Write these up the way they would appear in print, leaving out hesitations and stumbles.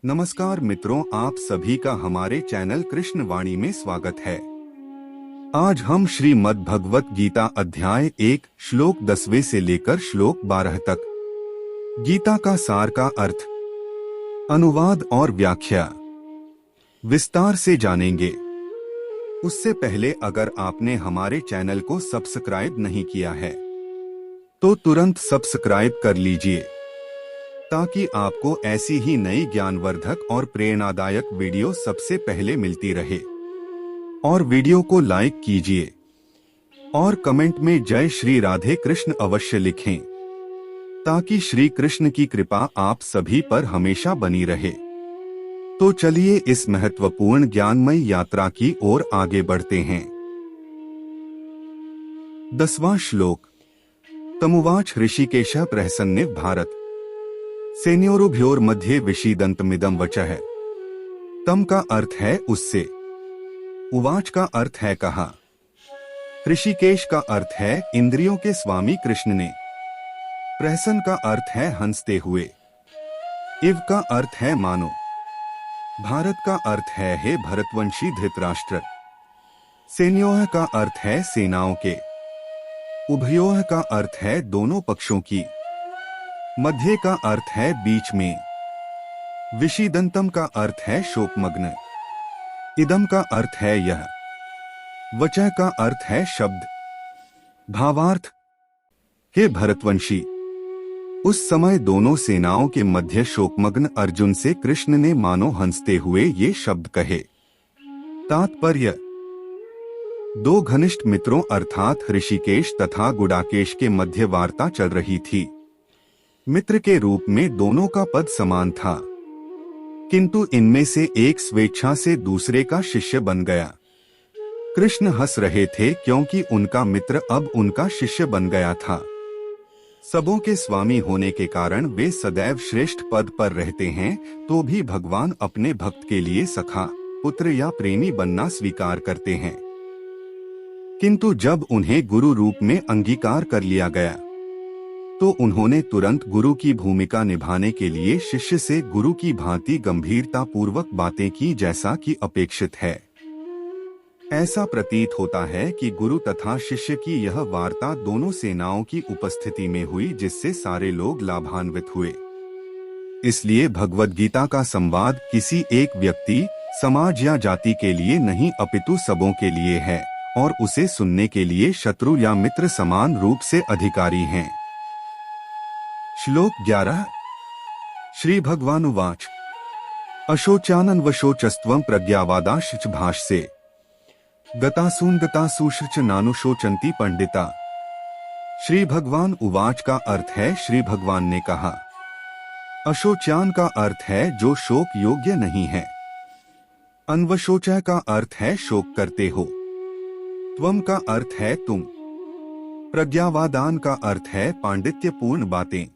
नमस्कार मित्रों, आप सभी का हमारे चैनल कृष्ण वाणी में स्वागत है। आज हम श्रीमद् भगवत गीता अध्याय 1 श्लोक 10वें से लेकर श्लोक 12 तक गीता का सार का अर्थ, अनुवाद और व्याख्या विस्तार से जानेंगे। उससे पहले अगर आपने हमारे चैनल को सब्सक्राइब नहीं किया है तो तुरंत सब्सक्राइब कर लीजिए ताकि आपको ऐसी ही नई ज्ञानवर्धक और प्रेरणादायक वीडियो सबसे पहले मिलती रहे। और वीडियो को लाइक कीजिए और कमेंट में जय श्री राधे कृष्ण अवश्य लिखें ताकि श्री कृष्ण की कृपा आप सभी पर हमेशा बनी रहे। तो चलिए इस महत्वपूर्ण ज्ञानमय यात्रा की ओर आगे बढ़ते हैं। 10वां श्लोक। तमुवाच ऋषिकेशः प्रहसन्निव भारत सेनयोरुभयोर मध्ये विषीदन्तमिदं वचः। तम का अर्थ है उससे, उवाच का अर्थ है कहा, ऋषिकेश का अर्थ है इंद्रियों के स्वामी कृष्ण ने, प्रहसन का अर्थ है हंसते हुए, इव का अर्थ है मानो, भारत का अर्थ है हे भरतवंशी धृतराष्ट्र, सेनयोः का अर्थ है सेनाओं के, उभयोः का अर्थ है दोनों पक्षों की, मध्य का अर्थ है बीच में, विषीदंतम का अर्थ है शोकमग्न, इदम का अर्थ है यह, वचः का अर्थ है शब्द। भावार्थ, हे भरतवंशी, उस समय दोनों सेनाओं के मध्य शोकमग्न अर्जुन से कृष्ण ने मानो हंसते हुए ये शब्द कहे। तात्पर्य, दो घनिष्ठ मित्रों अर्थात ऋषिकेश तथा गुडाकेश के मध्य वार्ता चल रही थी। मित्र के रूप में दोनों का पद समान था, किंतु इनमें से एक स्वेच्छा से दूसरे का शिष्य बन गया। कृष्ण हंस रहे थे क्योंकि उनका मित्र अब उनका शिष्य बन गया था। सबों के स्वामी होने के कारण वे सदैव श्रेष्ठ पद पर रहते हैं, तो भी भगवान अपने भक्त के लिए सखा, पुत्र या प्रेमी बनना स्वीकार करते हैं। किंतु जब उन्हें गुरु रूप में अंगीकार कर लिया गया तो उन्होंने तुरंत गुरु की भूमिका निभाने के लिए शिष्य से गुरु की भांति गंभीरता पूर्वक बातें की, जैसा कि अपेक्षित है। ऐसा प्रतीत होता है कि गुरु तथा शिष्य की यह वार्ता दोनों सेनाओं की उपस्थिति में हुई, जिससे सारे लोग लाभान्वित हुए। इसलिए भगवद गीता का संवाद किसी एक व्यक्ति, समाज या जाति के लिए नहीं अपितु सबों के लिए है, और उसे सुनने के लिए शत्रु या मित्र समान रूप से अधिकारी हैं। श्लोक 11। श्री भगवानुवाच अशोचानन्वशोचस्त्वं प्रज्ञावादाश्च भाष्ये गतासून गतासूश्च नानुशोचन्ति पंडिता। श्री भगवान उवाच का अर्थ है श्री भगवान ने कहा। अशोच्यान का अर्थ है जो शोक योग्य नहीं है। अन्वशोचः का अर्थ है शोक करते हो। त्वम का अर्थ है तुम। प्रज्ञावादान का अर्थ है पांडित्यपूर्ण बातें।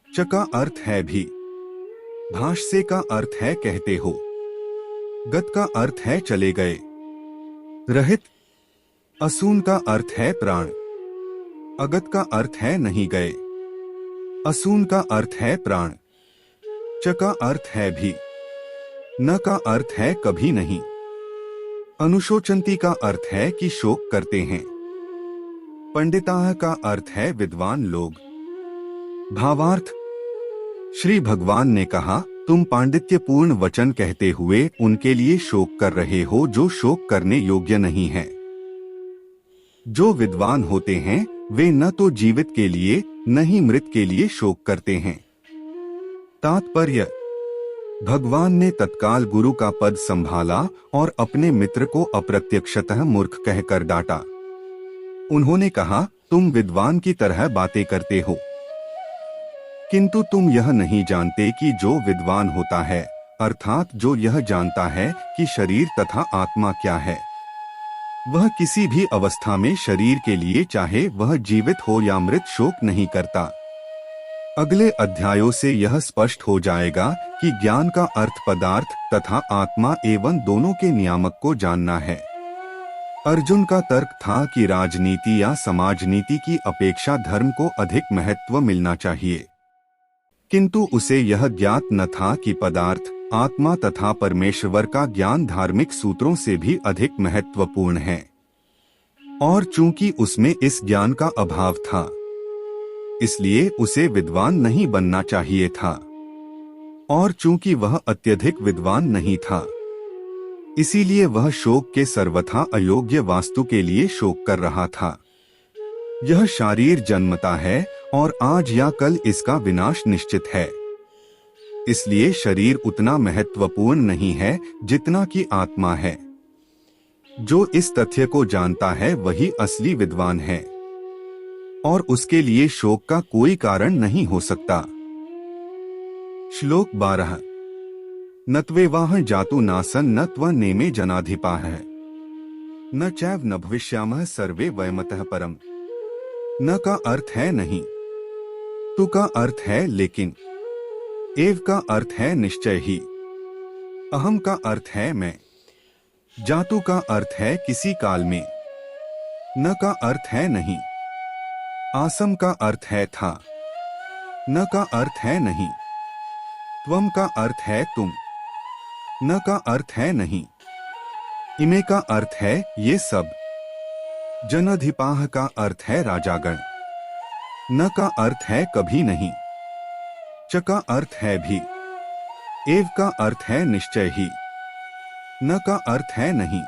च का अर्थ है भी। भाष्य का अर्थ है कहते हो। गत का अर्थ है चले गए। रहित। असून का अर्थ है प्राण। अगत का अर्थ है नहीं गए। असून का अर्थ है प्राण। च का अर्थ है भी। न का अर्थ है कभी नहीं। अनुशोचंती का अर्थ है कि शोक करते हैं। पंडिताः का अर्थ है विद्वान लोग। भावार्थ, श्री भगवान ने कहा, तुम पांडित्यपूर्ण वचन कहते हुए उनके लिए शोक कर रहे हो जो शोक करने योग्य नहीं है। जो विद्वान होते हैं वे न तो जीवित के लिए न ही मृत के लिए शोक करते हैं। तात्पर्य, भगवान ने तत्काल गुरु का पद संभाला और अपने मित्र को अप्रत्यक्षतः मूर्ख कहकर डांटा। उन्होंने कहा, तुम विद्वान की तरह बातें करते हो, किंतु तुम यह नहीं जानते कि जो विद्वान होता है, अर्थात जो यह जानता है कि शरीर तथा आत्मा क्या है, वह किसी भी अवस्था में शरीर के लिए चाहे वह जीवित हो या मृत शोक नहीं करता। अगले अध्यायों से यह स्पष्ट हो जाएगा कि ज्ञान का अर्थ पदार्थ तथा आत्मा एवं दोनों के नियामक को जानना है। अर्जुन का तर्क था कि राजनीति या समाज नीति की अपेक्षा धर्म को अधिक महत्व मिलना चाहिए। किंतु उसे यह ज्ञात न था कि पदार्थ, आत्मा तथा परमेश्वर का ज्ञान धार्मिक सूत्रों से भी अधिक महत्वपूर्ण है, और चूंकि उसमें इस ज्ञान का अभाव था, इसलिए उसे विद्वान नहीं बनना चाहिए था, और चूंकि वह अत्यधिक विद्वान नहीं था, इसीलिए वह शोक के सर्वथा अयोग्य वास्तु के लिए शोक कर रहा था। यह शरीर जन्मता है और आज या कल इसका विनाश निश्चित है, इसलिए शरीर उतना महत्वपूर्ण नहीं है जितना कि आत्मा है। जो इस तथ्य को जानता है वही असली विद्वान है, और उसके लिए शोक का कोई कारण नहीं हो सकता। श्लोक 12। नत्वेवाह जातु नासन न त्व नेमे जनाधिपाः न चैव न भविष्यामः सर्वे वयमतः परम। न का अर्थ है नहीं, तु का अर्थ है लेकिन, एव का अर्थ है निश्चय ही, अहम का अर्थ है मैं, जातु का अर्थ है किसी काल में, न का अर्थ है नहीं, आसम का अर्थ है था, न का अर्थ है नहीं, त्वम का अर्थ है तुम, न का अर्थ है नहीं, इमे का अर्थ है ये सब, जनधिपाः का अर्थ है राजागण, न का अर्थ है कभी नहीं, च का अर्थ है भी, एव का अर्थ है निश्चय ही, न का अर्थ है नहीं,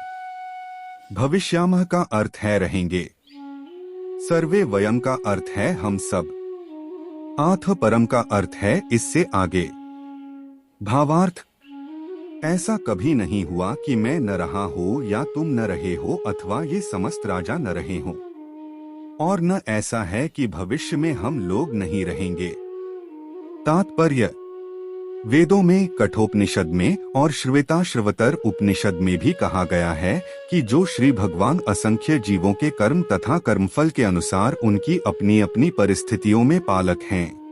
भविष्यामः का अर्थ है रहेंगे, सर्वे वयम का अर्थ है हम सब, आथ परम का अर्थ है इससे आगे। भावार्थ, ऐसा कभी नहीं हुआ कि मैं न रहा हो या तुम न रहे हो अथवा ये समस्त राजा न रहे हो, और न ऐसा है कि भविष्य में हम लोग नहीं रहेंगे। तात्पर्य, वेदों में, कठोपनिषद में और श्वेताश्वतर उपनिषद में भी कहा गया है कि जो श्री भगवान असंख्य जीवों के कर्म तथा कर्मफल के अनुसार उनकी अपनी अपनी परिस्थितियों में पालक हैं,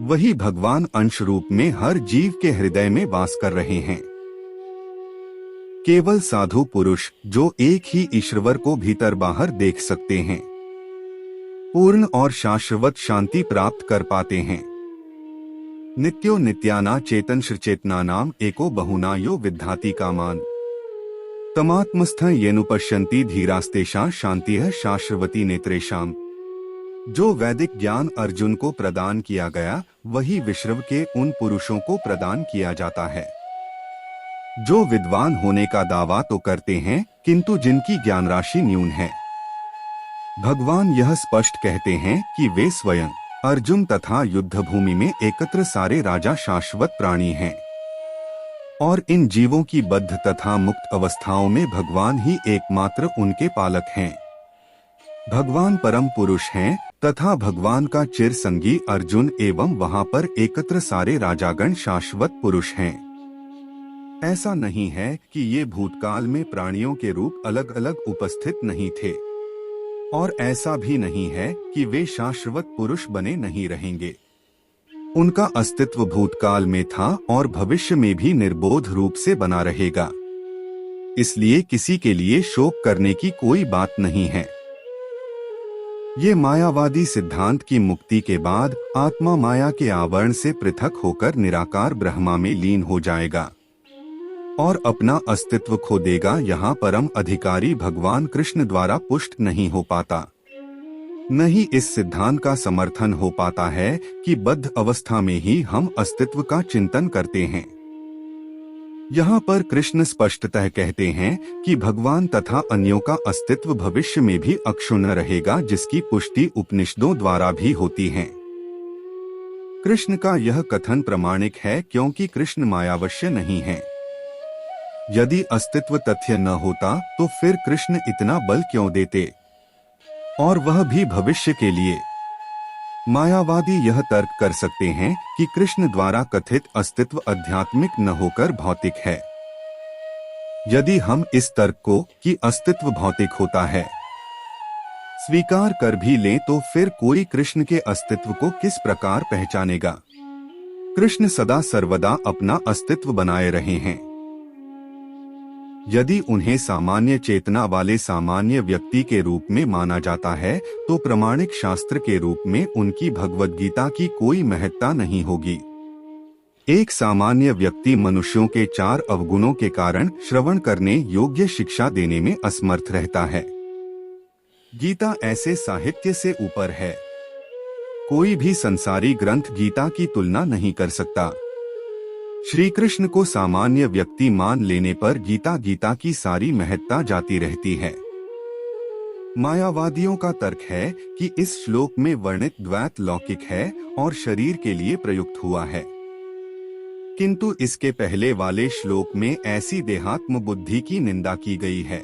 वही भगवान अंश रूप में हर जीव के हृदय में वास कर रहे हैं। केवल साधु पुरुष जो एक ही ईश्वर को भीतर बाहर देख सकते हैं, पूर्ण और शाश्वत शांति प्राप्त कर पाते हैं। नित्यो नित्याना चेतन श्रचेतनानाम एको बहुना यो विद्धाति कामान तमात्मस्थ येनुपश्यन्ति धीरास्तेषां शान्तिः शाश्वती नेत्रेषाम्। जो वैदिक ज्ञान अर्जुन को प्रदान किया गया वही विश्व के उन पुरुषों को प्रदान किया जाता है जो विद्वान होने का दावा तो करते हैं किंतु जिनकी ज्ञान राशि न्यून है। भगवान यह स्पष्ट कहते हैं कि वे स्वयं, अर्जुन तथा युद्ध भूमि में एकत्र सारे राजा शाश्वत प्राणी हैं, और इन जीवों की बद्ध तथा मुक्त अवस्थाओं में भगवान ही एकमात्र उनके पालक हैं। भगवान परम पुरुष हैं तथा भगवान का चिर संगी अर्जुन एवं वहां पर एकत्र सारे राजागण शाश्वत पुरुष हैं। ऐसा नहीं है कि ये भूतकाल में प्राणियों के रूप अलग अलग उपस्थित नहीं थे, और ऐसा भी नहीं है कि वे शाश्वत पुरुष बने नहीं रहेंगे। उनका अस्तित्व भूतकाल में था और भविष्य में भी निर्बोध रूप से बना रहेगा, इसलिए किसी के लिए शोक करने की कोई बात नहीं है। ये मायावादी सिद्धांत की मुक्ति के बाद आत्मा माया के आवरण से पृथक होकर निराकार ब्रह्मा में लीन हो जाएगा और अपना अस्तित्व खो देगा। यहाँ परम अधिकारी भगवान कृष्ण द्वारा पुष्ट नहीं हो पाता। नहीं इस सिद्धांत का समर्थन हो पाता है कि बद्ध अवस्था में ही हम अस्तित्व का चिंतन करते हैं। यहाँ पर कृष्ण स्पष्टतः कहते हैं कि भगवान तथा अन्यों का अस्तित्व भविष्य में भी अक्षुण्ण रहेगा, जिसकी पुष्टि उपनिषदों द्वारा भी होती है। कृष्ण का यह कथन प्रामाणिक है क्योंकि कृष्ण मायावश्य नहीं है। यदि अस्तित्व तथ्य न होता तो फिर कृष्ण इतना बल क्यों देते, और वह भी भविष्य के लिए। मायावादी यह तर्क कर सकते हैं कि कृष्ण द्वारा कथित अस्तित्व आध्यात्मिक न होकर भौतिक है। यदि हम इस तर्क को कि अस्तित्व भौतिक होता है स्वीकार कर भी लें तो फिर कोई कृष्ण के अस्तित्व को किस प्रकार पहचानेगा। कृष्ण सदा सर्वदा अपना अस्तित्व बनाए रहे हैं। यदि उन्हें सामान्य चेतना वाले सामान्य व्यक्ति के रूप में माना जाता है तो प्रामाणिक शास्त्र के रूप में उनकी भगवद गीता की कोई महत्ता नहीं होगी। एक सामान्य व्यक्ति मनुष्यों के 4 अवगुणों के कारण श्रवण करने योग्य शिक्षा देने में असमर्थ रहता है। गीता ऐसे साहित्य से ऊपर है। कोई भी संसारी ग्रंथ गीता की तुलना नहीं कर सकता। श्री कृष्ण को सामान्य व्यक्ति मान लेने पर गीता की सारी महत्ता जाती रहती है। मायावादियों का तर्क है कि इस श्लोक में वर्णित द्वैत लौकिक है और शरीर के लिए प्रयुक्त हुआ है, किंतु इसके पहले वाले श्लोक में ऐसी देहात्म बुद्धि की निंदा की गई है।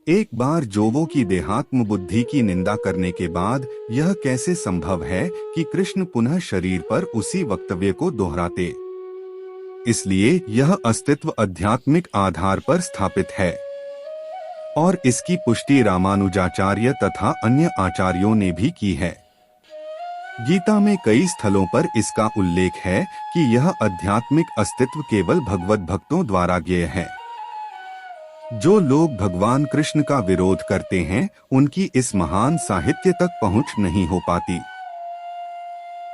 एक बार जोवो की देहात्म बुद्धि की निंदा करने के बाद यह कैसे संभव है कि कृष्ण पुनः शरीर पर उसी वक्तव्य को दोहराते। इसलिए यह अस्तित्व आध्यात्मिक आधार पर स्थापित है और इसकी पुष्टि रामानुजाचार्य तथा अन्य आचार्यों ने भी की है। गीता में कई स्थलों पर इसका उल्लेख है कि यह आध्यात्मिक अस्तित्व केवल भगवत भक्तों द्वारा ज्ञेय है। जो लोग भगवान कृष्ण का विरोध करते हैं उनकी इस महान साहित्य तक पहुंच नहीं हो पाती।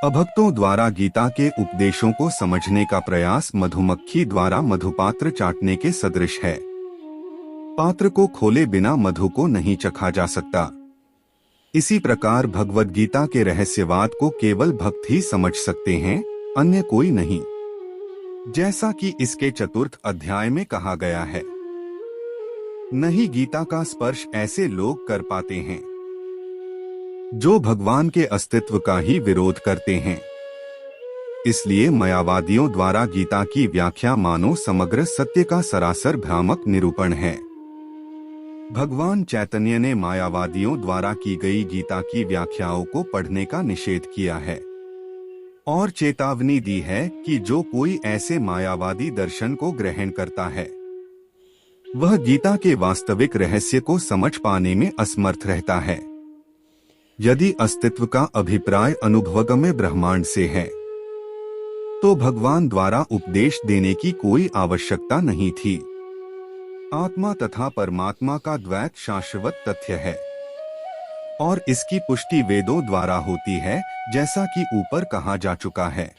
अभक्तों द्वारा गीता के उपदेशों को समझने का प्रयास मधुमक्खी द्वारा मधुपात्र चाटने के सदृश है। पात्र को खोले बिना मधु को नहीं चखा जा सकता। इसी प्रकार भगवद गीता के रहस्यवाद को केवल भक्त ही समझ सकते हैं, अन्य कोई नहीं। जैसा कि इसके 4th अध्याय में कहा गया है, नहीं गीता का स्पर्श ऐसे लोग कर पाते हैं जो भगवान के अस्तित्व का ही विरोध करते हैं। इसलिए मायावादियों द्वारा गीता की व्याख्या मानो समग्र सत्य का सरासर भ्रामक निरूपण है। भगवान चैतन्य ने मायावादियों द्वारा की गई गीता की व्याख्याओं को पढ़ने का निषेध किया है और चेतावनी दी है कि जो कोई ऐसे मायावादी दर्शन को ग्रहण करता है वह गीता के वास्तविक रहस्य को समझ पाने में असमर्थ रहता है। यदि अस्तित्व का अभिप्राय अनुभवगम्य ब्रह्मांड से है तो भगवान द्वारा उपदेश देने की कोई आवश्यकता नहीं थी। आत्मा तथा परमात्मा का द्वैत शाश्वत तथ्य है और इसकी पुष्टि वेदों द्वारा होती है, जैसा कि ऊपर कहा जा चुका है।